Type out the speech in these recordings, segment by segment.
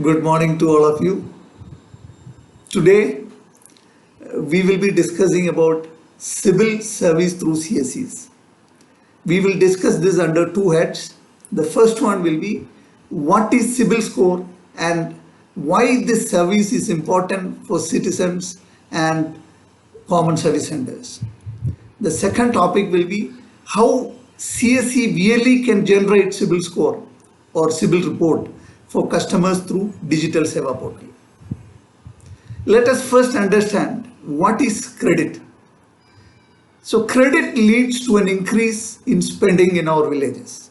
Good morning to all of you. Today we will be discussing about CIBIL service through CSEs. We will discuss this under two heads. The first one will be what is CIBIL score and why this service is important for citizens and common service centers. The second topic will be how CSE really can generate CIBIL score or CIBIL report for customers through digital Seva portal. Let us first understand what is credit. So credit leads to an increase in spending in our villages.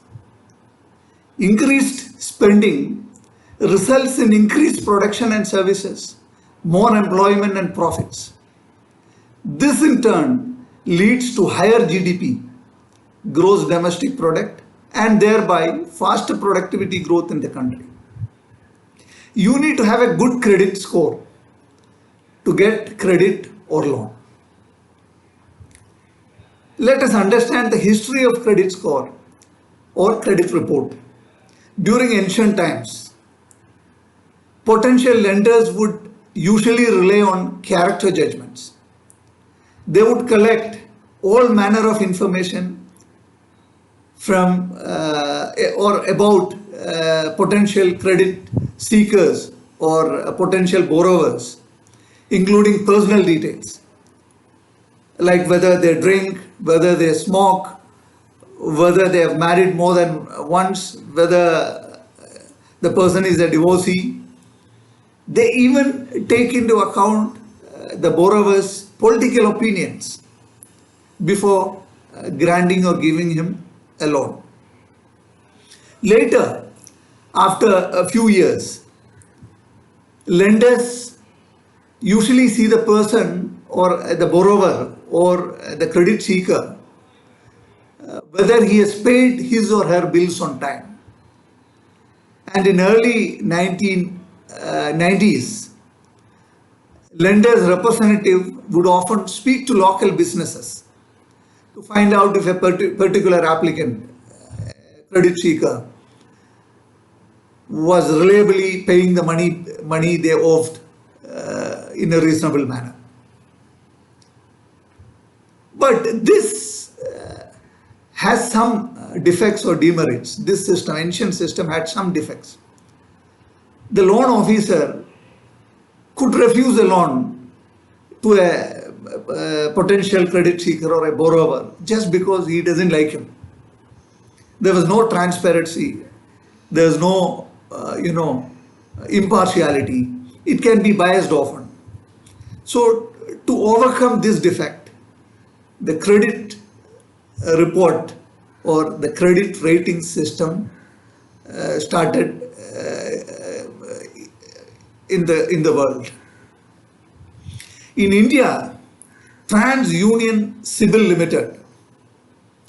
Increased spending results in increased production and services, more employment and profits. This in turn leads to higher GDP, gross domestic product, and thereby faster productivity growth in the country. You need to have a good credit score to get credit or loan. Let us understand the history of credit score or credit report. During ancient times, potential lenders would usually rely on character judgments. They would collect all manner of information from or about potential credit seekers or potential borrowers, including personal details like whether they drink, whether they smoke, whether they have married more than once, whether the person is a divorcee. They even take into account the borrower's political opinions before granting or giving him a loan. Later, after a few years, lenders usually see the person or the borrower or the credit seeker whether he has paid his or her bills on time. And in early 1990s, lenders' representative would often speak to local businesses to find out if a particular applicant, credit seeker, was reliably paying the money they owed in a reasonable manner. But this has some defects or demerits. This system, ancient system, had some defects. The loan officer could refuse a loan to a potential credit seeker or a borrower just because he doesn't like him. There was no transparency. There was no impartiality. It can be biased often. So to overcome this defect, the credit report or the credit rating system started in the world. In India, TransUnion CIBIL Limited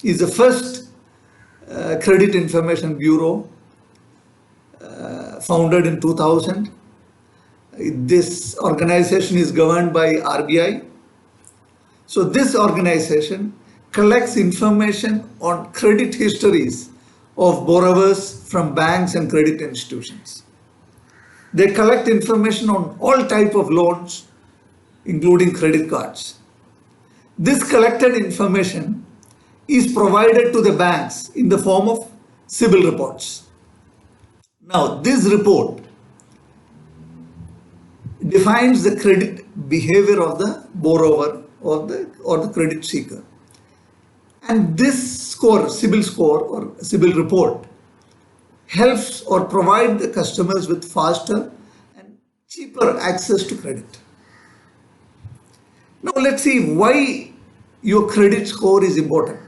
is the first credit information bureau founded in 2000. This organization is governed by RBI. So this organization collects information on credit histories of borrowers from banks and credit institutions. They collect information on all types of loans, including credit cards. This collected information is provided to the banks in the form of CIBIL reports. Now, this report defines the credit behavior of the borrower or the credit seeker. And this score, CIBIL score or CIBIL report, helps or provide the customers with faster and cheaper access to credit. Now let's see why your credit score is important.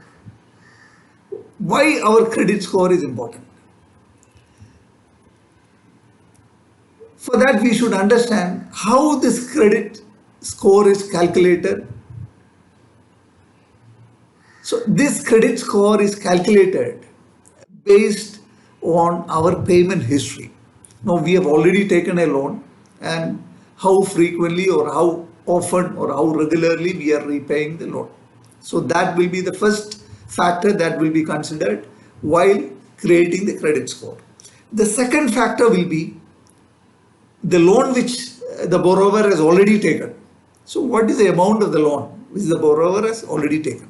Why our credit score is important. For that, we should understand how this credit score is calculated. So this credit score is calculated based on our payment history. Now we have already taken a loan and how frequently or how often or how regularly we are repaying the loan. So that will be the first factor that will be considered while creating the credit score. The second factor will be the loan which the borrower has already taken. So what is the amount of the loan which the borrower has already taken?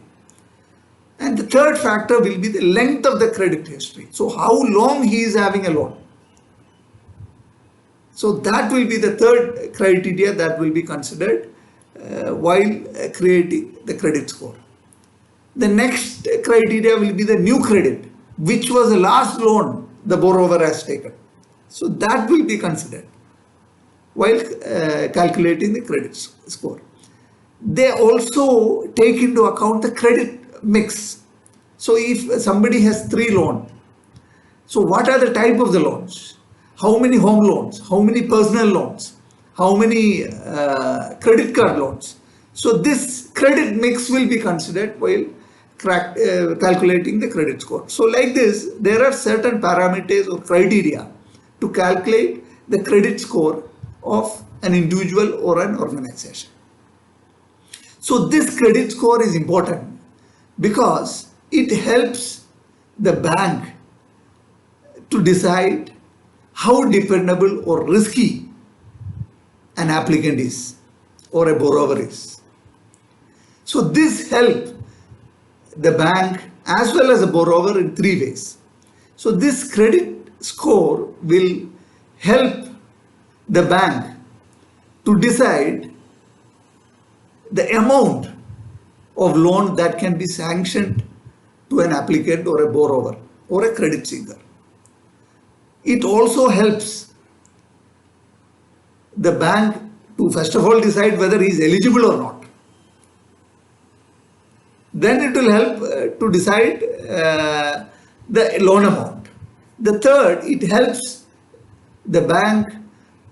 And the third factor will be the length of the credit history. So how long he is having a loan. So that will be the third criteria that will be considered while creating the credit score. The next criteria will be the new credit, which was the last loan the borrower has taken. So that will be considered while calculating the credit score. They also take into account the credit mix. So if somebody has 3 loans, so what are the type of the loans? How many home loans? How many personal loans? How many credit card loans? So this credit mix will be considered while calculating the credit score. So like this, there are certain parameters or criteria to calculate the credit score of an individual or an organization. So this credit score is important because it helps the bank to decide how dependable or risky an applicant is or a borrower is. So this helps the bank as well as the borrower in 3 ways. So this credit score will help the bank to decide the amount of loan that can be sanctioned to an applicant or a borrower or a credit seeker. It also helps the bank to first of all decide whether he is eligible or not. Then it will help to decide the loan amount. The third, it helps the bank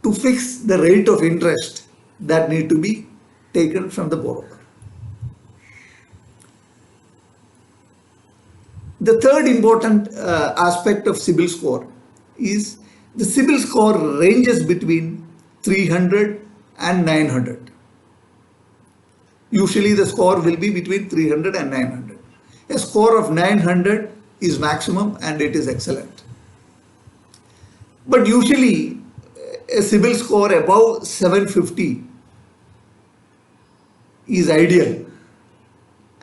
to fix the rate of interest that need to be taken from the borrower. The third important aspect of CIBIL score is the CIBIL score ranges between 300 and 900. Usually the score will be between 300 and 900. A score of 900 is maximum and it is excellent. But usually a CIBIL score above 750 is ideal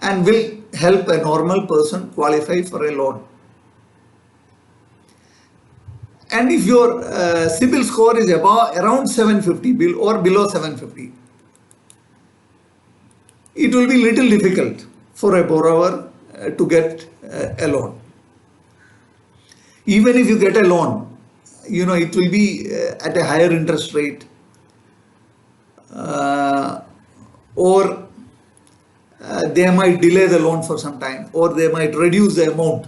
and will help a normal person qualify for a loan. And if your CIBIL score is above around 750 or below 750, it will be little difficult for a borrower to get a loan. Even if you get a loan, it will be at a higher interest rate or they might delay the loan for some time, or they might reduce the amount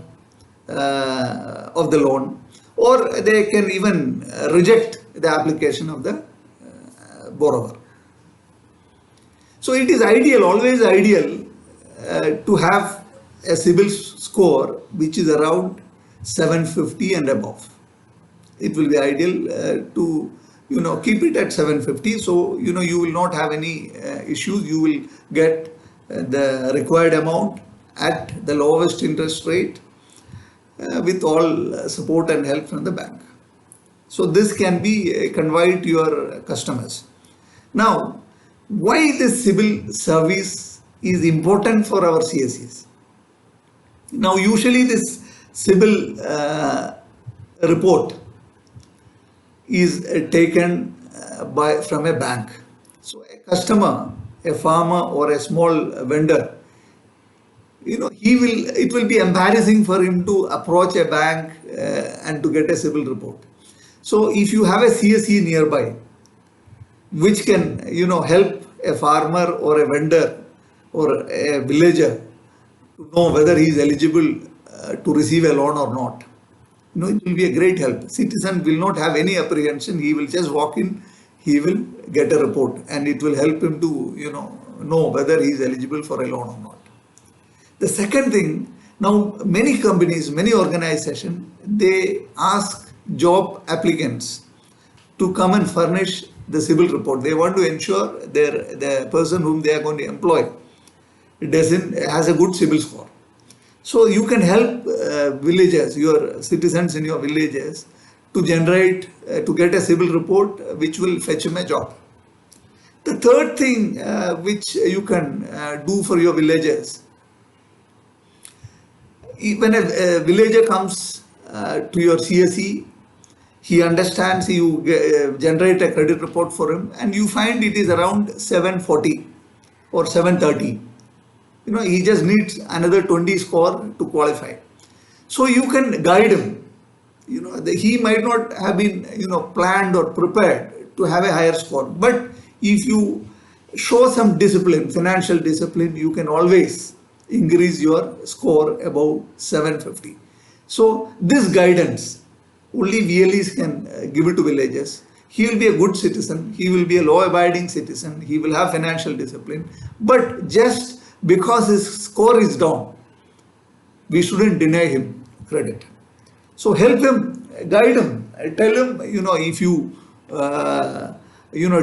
of the loan, or they can even reject the application of the borrower. So it is ideal, always ideal to have a CIBIL score which is around 750 and above. It will be ideal to keep it at 750, so you will not have any issues. You will get the required amount at the lowest interest rate with all support and help from the bank. So this can be conveyed to your customers. Now, why this CIBIL service is important for our CSEs? Now, usually this CIBIL report is taken from a bank. So a customer, a farmer or a small vendor, it will be embarrassing for him to approach a bank and to get a CIBIL report. So if you have a CSE nearby, which can, help a farmer or a vendor or a villager to know whether he is eligible to receive a loan or not, it will be a great help. Citizen will not have any apprehension. He will just walk in, he will get a report, and it will help him to, know whether he is eligible for a loan or not. The second thing, now many companies, many organizations, they ask job applicants to come and furnish the CIBIL report. They want to ensure the person whom they are going to employ has a good CIBIL score. So you can help villagers, your citizens in your villages, to generate, to get a civil report which will fetch him a job. The third thing which you can do for your villagers, when a villager comes to your CSE, he understands, you generate a credit report for him, and you find it is around 740 or 730. He just needs another 20 score to qualify. So you can guide him. He might not have been, planned or prepared to have a higher score. But if you show some discipline, financial discipline, you can always increase your score above 750. So this guidance, only VLEs can give it to villagers. He will be a good citizen. He will be a law-abiding citizen. He will have financial discipline. But just because his score is down, we shouldn't deny him credit. So help him, guide him, tell him, if you,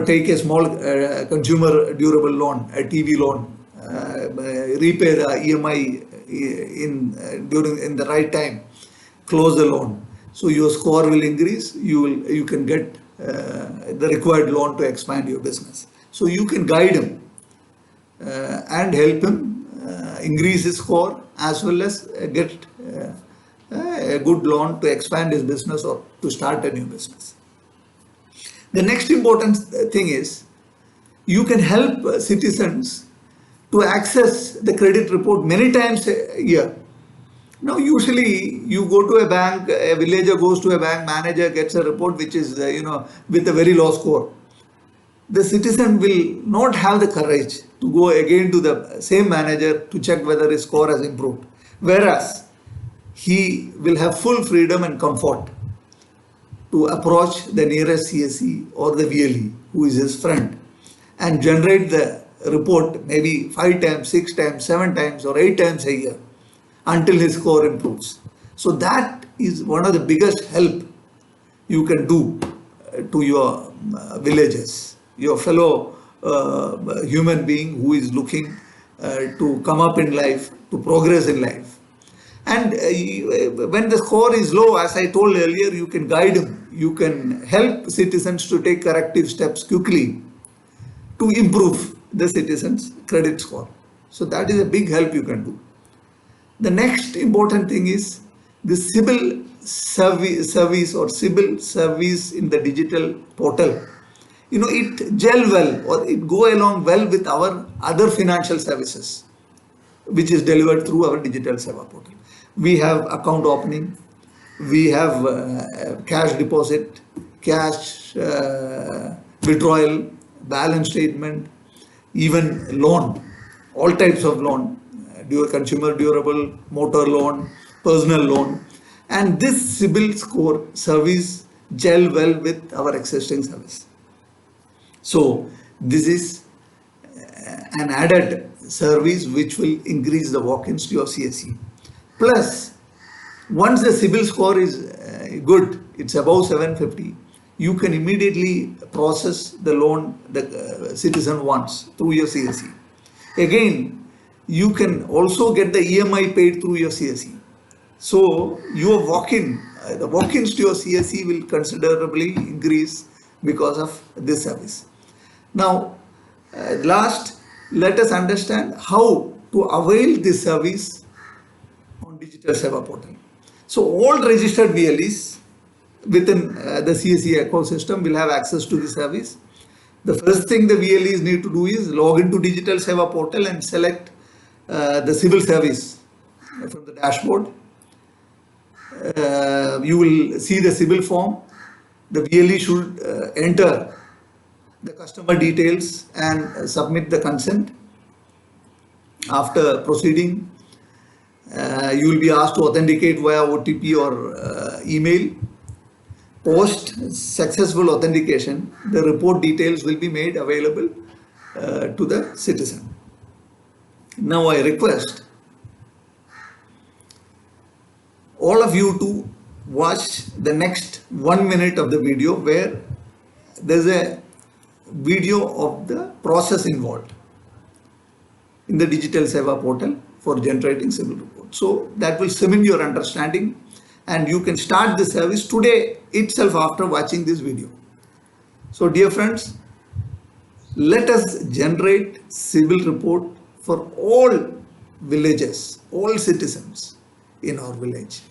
take a small consumer durable loan, a TV loan, repay the EMI in the right time, close the loan. So your score will increase. You can get the required loan to expand your business. So you can guide him and help him increase his score as well as get a good loan to expand his business or to start a new business. The next important thing is you can help citizens to access the credit report many times a year. Now, usually you go to a bank, a villager goes to a bank, manager gets a report which is, with a very low score. The citizen will not have the courage to go again to the same manager to check whether his score has improved. Whereas he will have full freedom and comfort to approach the nearest CSE or the VLE who is his friend and generate the report maybe 5 times, 6 times, 7 times or 8 times a year until his score improves. So that is one of the biggest help you can do to your villagers, your fellow human being who is looking to come up in life, to progress in life. And when the score is low, as I told earlier, you can guide him. You can help citizens to take corrective steps quickly to improve the citizens' credit score. So that is a big help you can do. The next important thing is the CIBIL service or CIBIL service in the digital portal. It gel well or it go along well with our other financial services, which is delivered through our digital Seva portal. We have account opening, we have cash deposit, cash withdrawal, balance statement, even loan, all types of loan, consumer durable, motor loan, personal loan. And this CIBIL score service gel well with our existing service. So this is an added service which will increase the walk-ins to your CSE. Plus, once the CIBIL score is good, it's above 750, you can immediately process the loan the citizen wants through your CSE. Again, you can also get the EMI paid through your CSE. So your the walk-ins to your CSE will considerably increase because of this service. Now, last, let us understand how to avail this service on Digital Seva portal. So all registered VLEs within the CSE ecosystem will have access to the service. The first thing the VLEs need to do is log into Digital Seva portal and select the civil service from the dashboard. You will see the civil form. The VLE should enter the customer details and submit the consent. After proceeding, you will be asked to authenticate via OTP or email. Post successful authentication, the report details will be made available to the citizen. Now I request all of you to watch the next 1 minute of the video where there's a video of the process involved in the Digital Seva portal for generating civil report. So that will cement your understanding and you can start the service today itself after watching this video. So dear friends, let us generate CIBIL report for all villages, all citizens in our village.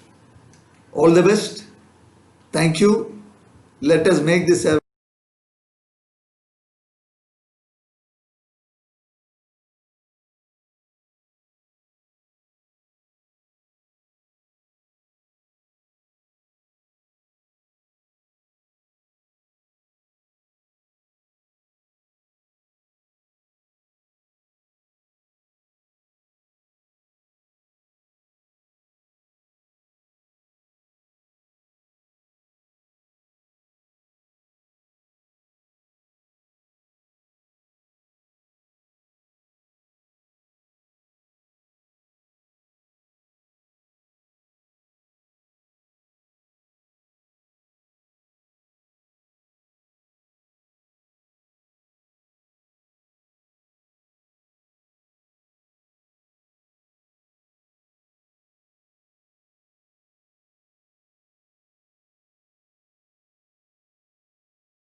All the best. Thank you. Let us make this service